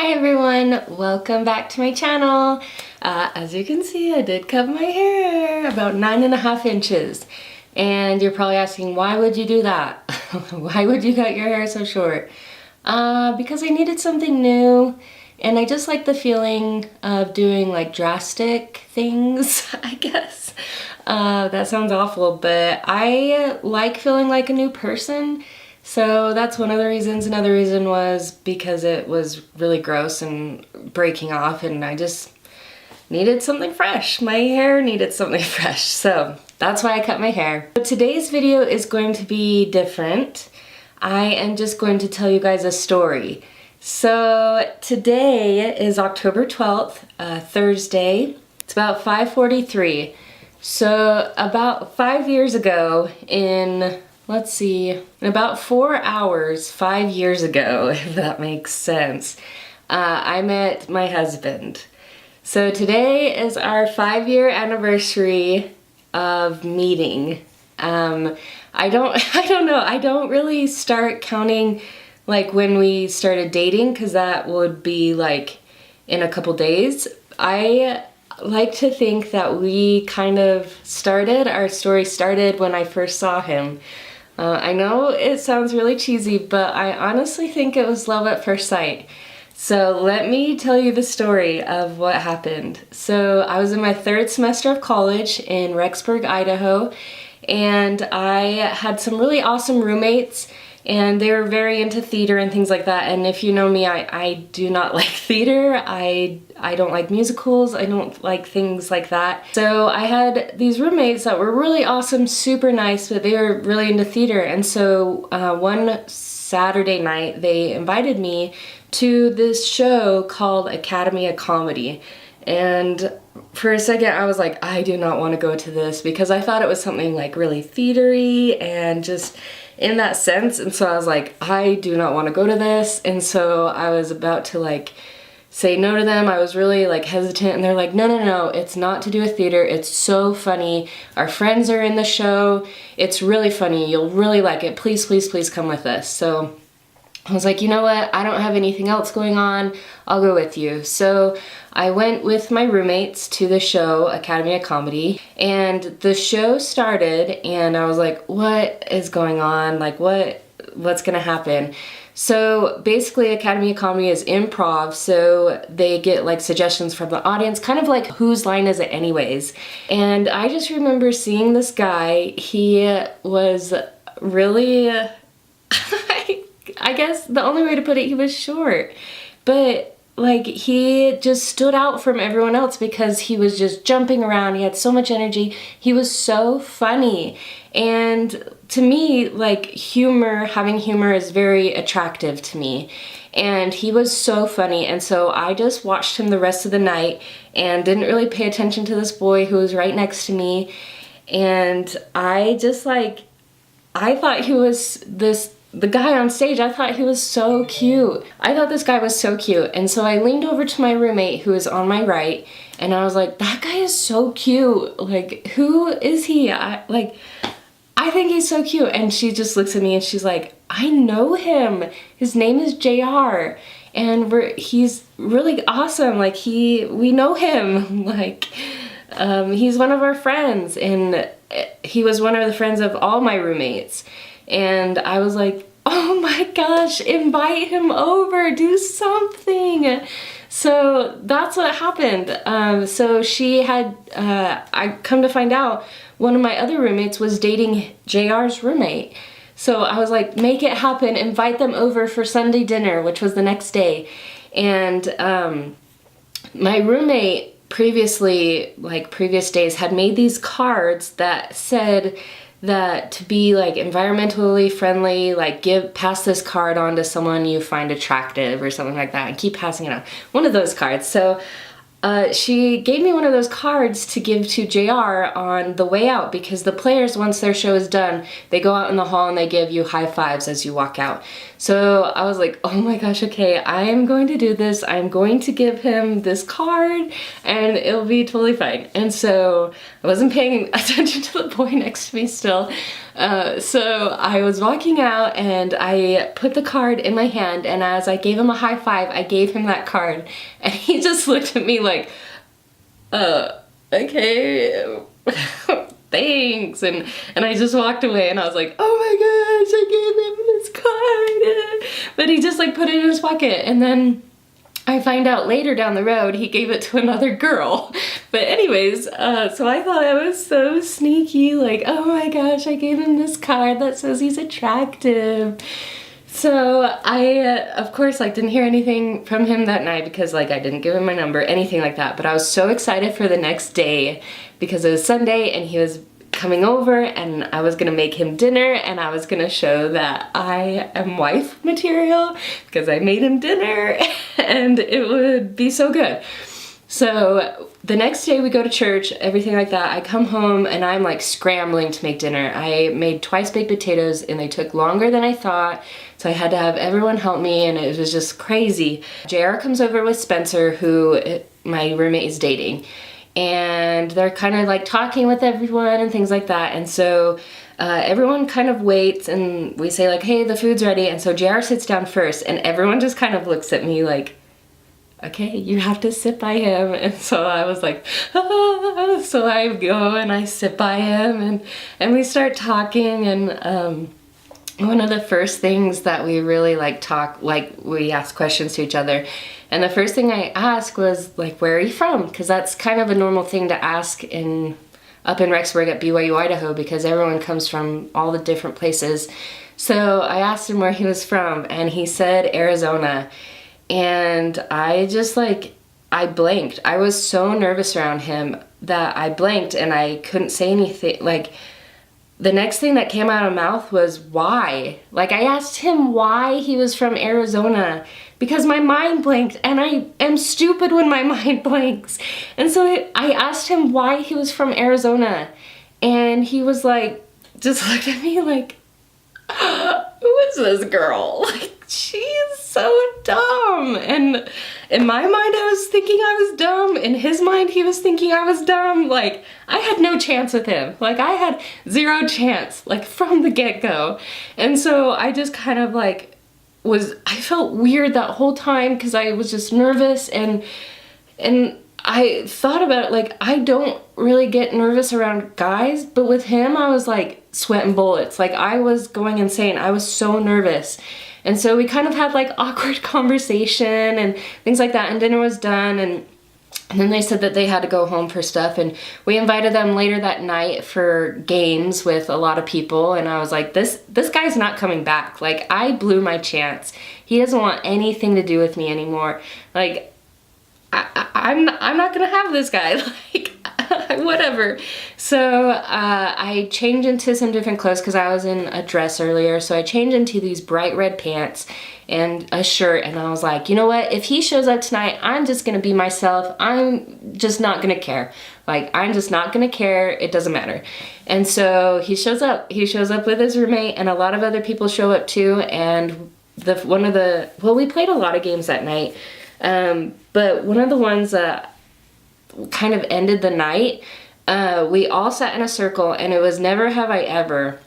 Hi everyone, welcome back to my channel. As you can see, I did cut my hair about 9.5 inches. And you're probably asking, why would you do that? Why would you cut your hair so short? Because I needed something new, and I just like the feeling of doing like drastic things, I guess. That sounds awful, but I like feeling like a new person. So that's one of the reasons. Another reason was because it was really gross and breaking off, and I just needed something fresh. My hair needed something fresh, so that's why I cut my hair. But today's video is going to be different. I am just going to tell you guys a story. So today is October 12th, Thursday. It's about 5:43. So about 5 years ago in about 4 hours, 5 years ago, if that makes sense, I met my husband. So today is our 5-year anniversary of meeting. I don't know, I don't really start counting like when we started dating, because that would be like in a couple days. I like to think that we kind of our story started when I first saw him. I know it sounds really cheesy, but I honestly think it was love at first sight. So let me tell you the story of what happened. So I was in my 3rd semester of college in Rexburg, Idaho, and I had some really awesome roommates, and they were very into theater and things like that. And if you know me, I do not like theater. I don't like musicals. I don't like things like that. So I had these roommates that were really awesome, super nice, but they were really into theater. And so one Saturday night, they invited me to this show called Academy of Comedy. And for a second, I was like, I do not want to go to this, because I thought it was something like really theatery and just in that sense. And so I was like, I do not want to go to this. And so I was about to like say no to them. I was really like hesitant, and they're like, no, it's not to do with theater. It's so funny. Our friends are in the show. It's really funny. You'll really like it. Please, please, please come with us. So I was like, you know what? I don't have anything else going on. I'll go with you. So I went with my roommates to the show, Academy of Comedy, and the show started, and I was like, what is going on? Like, what's gonna happen? So basically, Academy of Comedy is improv, so they get like suggestions from the audience, kind of like whose line is it anyways? And I just remember seeing this guy. He was really, I guess the only way to put it, he was short, but like he just stood out from everyone else because he was just jumping around. He had so much energy. He was so funny. And to me, like having humor is very attractive to me. And he was so funny. And so I just watched him the rest of the night and didn't really pay attention to this boy who was right next to me. And I thought he was the guy on stage. I thought he was so cute. I thought this guy was so cute. And so I leaned over to my roommate who was on my right, and I was like, that guy is so cute. Like, who is he? I think he's so cute. And she just looks at me and she's like, I know him. His name is JR. And he's really awesome. Like we know him. Like, he's one of our friends, and he was one of the friends of all my roommates. And I was like, oh my gosh, invite him over, do something. So that's what happened. So she had, I come to find out, one of my other roommates was dating JR's roommate. So I was like, make it happen, invite them over for Sunday dinner, which was the next day. And my roommate previous days had made these cards that said that to be like environmentally friendly, like pass this card on to someone you find attractive or something like that, and keep passing it on. One of those cards. So she gave me one of those cards to give to JR on the way out, because the players, once their show is done, they go out in the hall and they give you high fives as you walk out. So I was like, oh my gosh, okay, I am going to do this. I'm going to give him this card and it'll be totally fine. And so I wasn't paying attention to the boy next to me still. So I was walking out and I put the card in my hand, and as I gave him a high five, I gave him that card, and he just looked at me like, okay, thanks, and I just walked away, and I was like, oh my gosh, I gave him this card, but he just like put it in his pocket, and then I find out later down the road he gave it to another girl. But anyways, so I thought I was so sneaky, like, oh my gosh, I gave him this card that says he's attractive. So I, of course, like, didn't hear anything from him that night because, like, I didn't give him my number, anything like that. But I was so excited for the next day because it was Sunday and he was coming over, and I was gonna make him dinner, and I was gonna show that I am wife material because I made him dinner and it would be so good. So the next day we go to church, everything like that. I come home and I'm like scrambling to make dinner. I made twice baked potatoes and they took longer than I thought. So I had to have everyone help me, and it was just crazy. JR comes over with Spencer, who my roommate is dating. And they're kind of like talking with everyone and things like that. And so everyone kind of waits, and we say like, hey, the food's ready. And so JR sits down first, and everyone just kind of looks at me like, okay, you have to sit by him. And so I was like, ah. So I go and I sit by him, and we start talking. And one of the first things that we really we ask questions to each other. And the first thing I asked was like, where are you from? Because that's kind of a normal thing to ask up in Rexburg at BYU, Idaho, because everyone comes from all the different places. So I asked him where he was from, and he said Arizona. And I just I blanked. I was so nervous around him that I blanked and I couldn't say anything. Like, the next thing that came out of my mouth was why. Like, I asked him why he was from Arizona because my mind blanked, and I am stupid when my mind blanks. And so I asked him why he was from Arizona, and he was like, just looked at me like, who is this girl? Like, she is so dumb. And in my mind, I was thinking I was dumb. In his mind, he was thinking I was dumb. Like, I had no chance with him. Like, I had zero chance, like, from the get-go. And so I just kind of like I felt weird that whole time because I was just nervous, and I thought about it, like, I don't really get nervous around guys, but with him, I was like sweating bullets. Like, I was going insane. I was so nervous. And so we kind of had like awkward conversation and things like that, and dinner was done, and then they said that they had to go home for stuff, and we invited them later that night for games with a lot of people, and I was like, this guy's not coming back. Like, I blew my chance. He doesn't want anything to do with me anymore. Like, I'm not gonna have this guy. Like, whatever. So I changed into some different clothes because I was in a dress earlier. So I changed into these bright red pants and a shirt, and I was like, you know what? If he shows up tonight, I'm just gonna be myself. I'm just not gonna care. Like, I'm just not gonna care. It doesn't matter. And so he shows up. He shows up with his roommate, and a lot of other people show up too. And we played a lot of games that night. But one of the ones that kind of ended the night, we all sat in a circle, and it was never have I ever,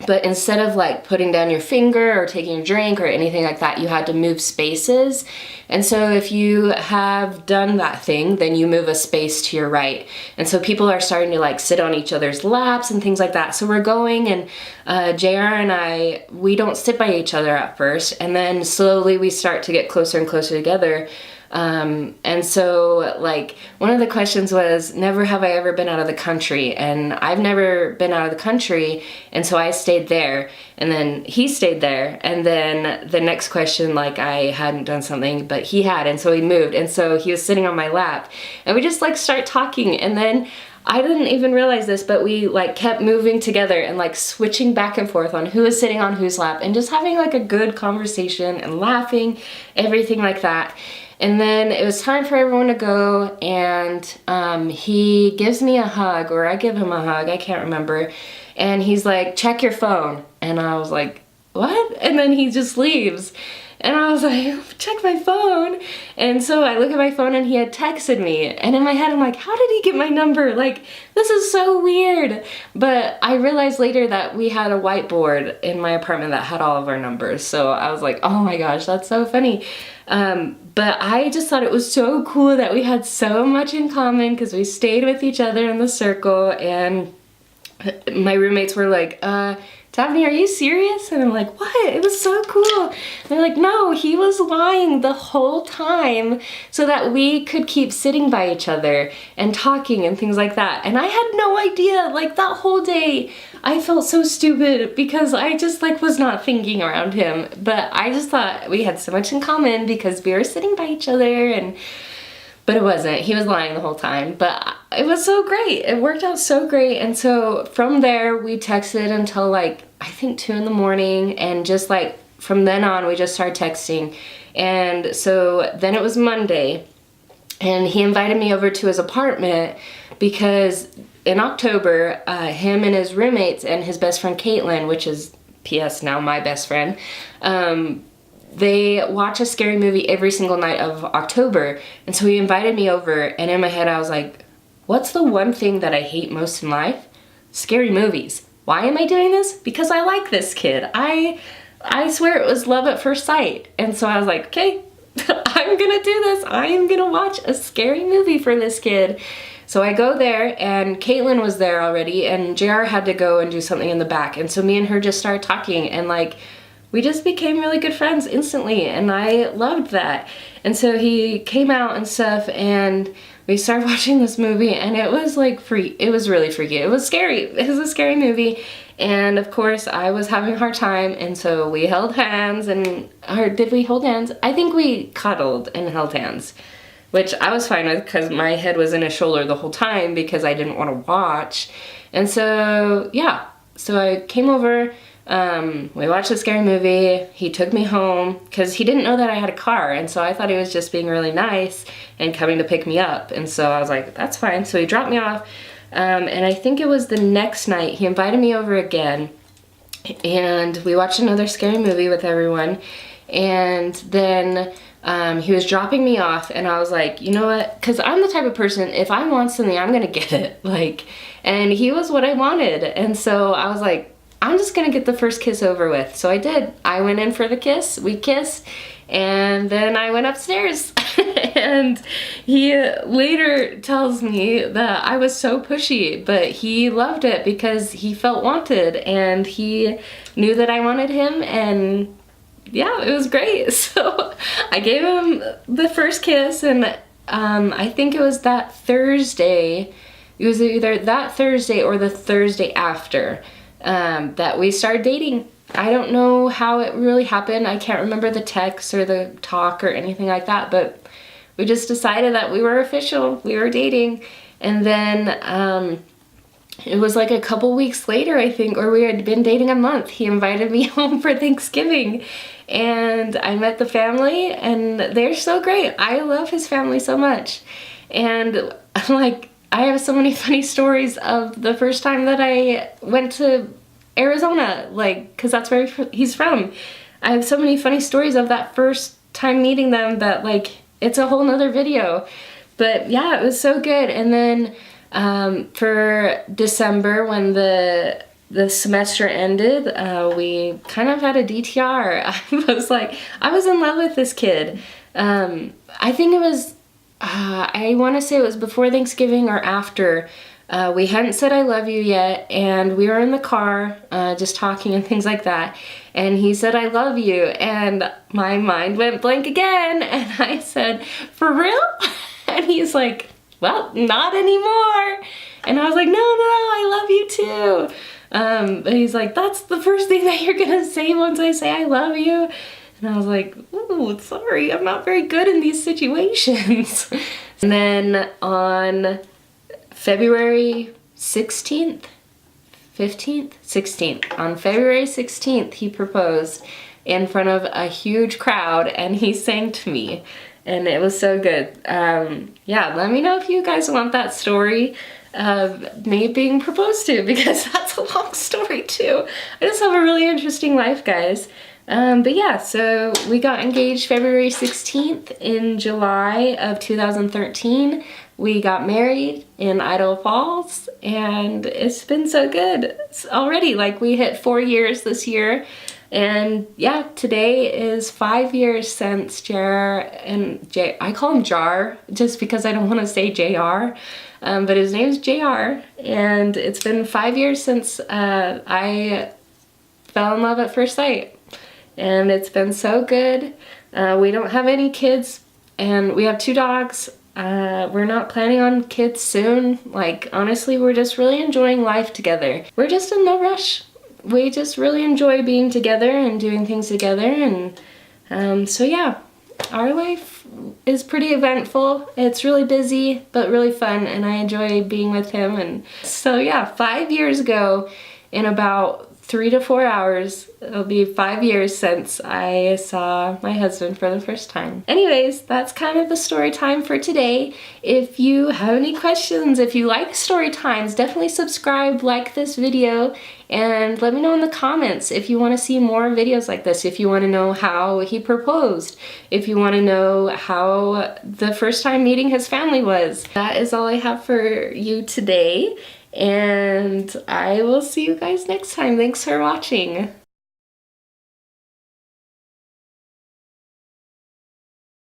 but instead of like putting down your finger or taking a drink or anything like that, you had to move spaces. And so if you have done that thing, then you move a space to your right. And so people are starting to like sit on each other's laps and things like that. So we're going, and JR and we don't sit by each other at first, and then slowly we start to get closer and closer together. And so like one of the questions was, never have I ever been out of the country, and I've never been out of the country, and so I stayed there, and then he stayed there, and then the next question, like, I hadn't done something but he had, and so he moved, and so he was sitting on my lap, and we just like start talking, and then I didn't even realize this, but we like kept moving together and like switching back and forth on who was sitting on whose lap, and just having like a good conversation and laughing, everything like that. And then it was time for everyone to go, and he gives me a hug, or I give him a hug, I can't remember. And he's like, check your phone. And I was like, what? And then he just leaves. And I was like, check my phone. And so I look at my phone and he had texted me. And in my head, I'm like, how did he get my number? Like, this is so weird. But I realized later that we had a whiteboard in my apartment that had all of our numbers. So I was like, oh my gosh, that's so funny. But I just thought it was so cool that we had so much in common because we stayed with each other in the circle, and my roommates were like, Tavvvles, are you serious? And I'm like, what? It was so cool. And they're like, no, he was lying the whole time so that we could keep sitting by each other and talking and things like that. And I had no idea, like that whole day, I felt so stupid because I just like was not thinking around him. But I just thought we had so much in common because we were sitting by each other, but it wasn't. He was lying the whole time. But it was so great. It worked out so great. And so from there, we texted until like, I think 2 in the morning. And just like from then on, we just started texting. And so then it was Monday. And he invited me over to his apartment because in October, him and his roommates and his best friend Caitlin, which is P.S. now my best friend, they watch a scary movie every single night of October. And so he invited me over, and in my head I was like, what's the one thing that I hate most in life? Scary movies. Why am I doing this? Because I like this kid. I swear it was love at first sight. And so I was like, okay, I'm gonna do this. I am gonna watch a scary movie for this kid. So I go there, and Caitlin was there already, and JR had to go and do something in the back. And so me and her just started talking, and like, we just became really good friends instantly, and I loved that. And so he came out and stuff, and we started watching this movie, and it was like it was really freaky. It was scary. It was a scary movie, and of course I was having a hard time, and so we held hands, or did we hold hands? I think we cuddled and held hands, which I was fine with because my head was in his shoulder the whole time because I didn't want to watch. And so, yeah, so I came over. We watched a scary movie. He took me home because he didn't know that I had a car, and so I thought he was just being really nice and coming to pick me up, and so I was like, that's fine. So he dropped me off, and I think it was the next night he invited me over again, and we watched another scary movie with everyone. And then he was dropping me off, and I was like, you know what, because I'm the type of person, if I want something, I'm gonna get it, like, and he was what I wanted. And so I was like, I'm just gonna get the first kiss over with. So I did. I went in for the kiss, we kissed, and then I went upstairs. And he later tells me that I was so pushy, but he loved it because he felt wanted, and he knew that I wanted him, and yeah, it was great. So I gave him the first kiss, and I think it was that Thursday, it was either that Thursday or the Thursday after, that we started dating. I don't know how it really happened. I can't remember the text or the talk or anything like that, but we just decided that we were official, we were dating. And then it was like a couple weeks later, I think, or we had been dating a month, he invited me home for Thanksgiving, and I met the family, and they're so great. I love his family so much. And like, I have so many funny stories of the first time that I went to Arizona, like, because that's where he's from. I have so many funny stories of that first time meeting them that, like, it's a whole nother video. But yeah, it was so good. And then for December, when the semester ended, we kind of had a DTR. I was in love with this kid. I think it was, I want to say it was before Thanksgiving or after. We hadn't said I love you yet, and we were in the car just talking and things like that, and he said I love you, and my mind went blank again, and I said, for real? And he's like, well, not anymore. And I was like, no, I love you too. But he's like, that's the first thing that you're gonna say once I say I love you. And I was like, ooh, sorry, I'm not very good in these situations. And then on February 16th, 15th, 16th, on February 16th, he proposed in front of a huge crowd, and he sang to me, and it was so good. Yeah, let me know if you guys want that story of me being proposed to, because that's a long story too. I just have a really interesting life, guys. But yeah, so we got engaged February 16th. In July of 2013. We got married in Idaho Falls, and it's been so good already. Like, we hit 4 years this year. And yeah, today is 5 years since JR and I call him Jar just because I don't want to say JR, but his name's JR, and it's been 5 years since I fell in love at first sight, and it's been so good. We don't have any kids, and we have 2 dogs. We're not planning on kids soon. Like, honestly, we're just really enjoying life together. We're just in no rush. We just really enjoy being together and doing things together, and so yeah, our life is pretty eventful. It's really busy, but really fun, and I enjoy being with him. And so yeah, 5 years ago, in about 3 to 4 hours, it'll be 5 years since I saw my husband for the first time. Anyways, that's kind of the story time for today. If you have any questions, if you like story times, definitely subscribe, like this video, and let me know in the comments if you want to see more videos like this, if you want to know how he proposed, if you want to know how the first time meeting his family was. That is all I have for you today. And I will see you guys next time. Thanks for watching.